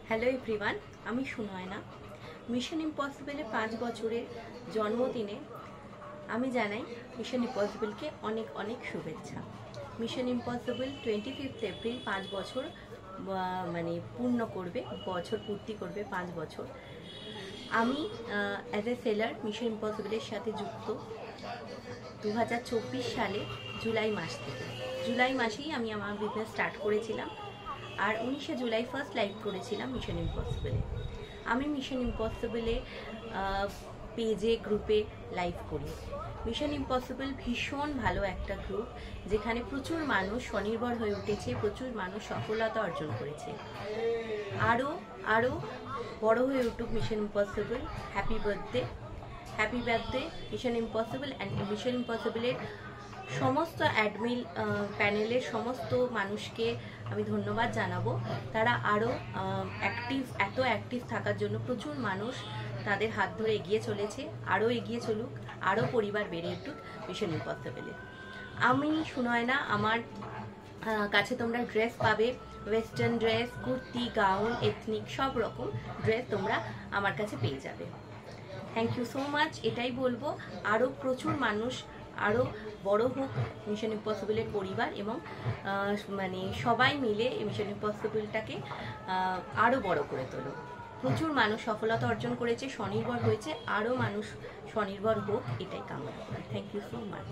Hello everyone, আমি Sunayana. Mission ইম্পসিবলের 5 বছরের জন্মদিনে আমি জানাই মিশন ইম্পসিবলকে অনেক অনেক শুভেচ্ছা। মিশন ইম্পসিবল 25 এপ্রিল 5 বছর পূর্ণ করবে, বছর পূর্তি করবে 5 বছর। আমি অ্যাজ এ সেলার মিশন ইম্পসিবলের সাথে যুক্ত 2024 সালে জুলাই মাস থেকে। জুলাই মাসেই আমি আমার বিজনেস স্টার্ট করেছিলাম, আর 19 জুলাই ফার্স্ট লাইভ করেছিলাম মিশন ইম্পসিবলে। আমি মিশন ইম্পসিবলে পেজে গ্রুপে লাইভ করি। মিশন ইম্পসিবল ভীষণ ভালো একটা গ্রুপ, যেখানে প্রচুর মানুষ স্বনির্ভর হয়ে উঠেছে, প্রচুর মানুষ সফলতা অর্জন করেছে। আরও বড় হয়ে উঠুক mission impossible. Happy birthday mission impossible. And mission ইম্পসিবলের সমস্ত অ্যাডমিন প্যানেলের সমস্ত মানুষকে আমি ধন্যবাদ জানাবো। তারা আরও অ্যাক্টিভ থাকার জন্য প্রচুর মানুষ তাদের হাত ধরে এগিয়ে চলেছে। আরও এগিয়ে চলুক, আরও পরিবার বেড়ে উঠুক মিশন ইম্পসিবলে। আমি সুনয়না, আমার কাছে তোমরা ড্রেস পাবে, western dress, kurti, gown, ethnic সব রকম ড্রেস তোমরা আমার কাছে পেয়ে যাবে। Thank you so much. এটাই বলবো, আরও প্রচুর মানুষ আরও বড় হোক মিশন ইম্পসিবলের পরিবার, এবং সবাই মিলে মিশন ইম্পসিবলটাকে আরও বড় করে তোলো। প্রচুর মানুষ সফলতা অর্জন করেছে, স্বনির্ভর হয়েছে, আরও মানুষ স্বনির্ভর হোক, এটাই কামনা করি। Thank you so much.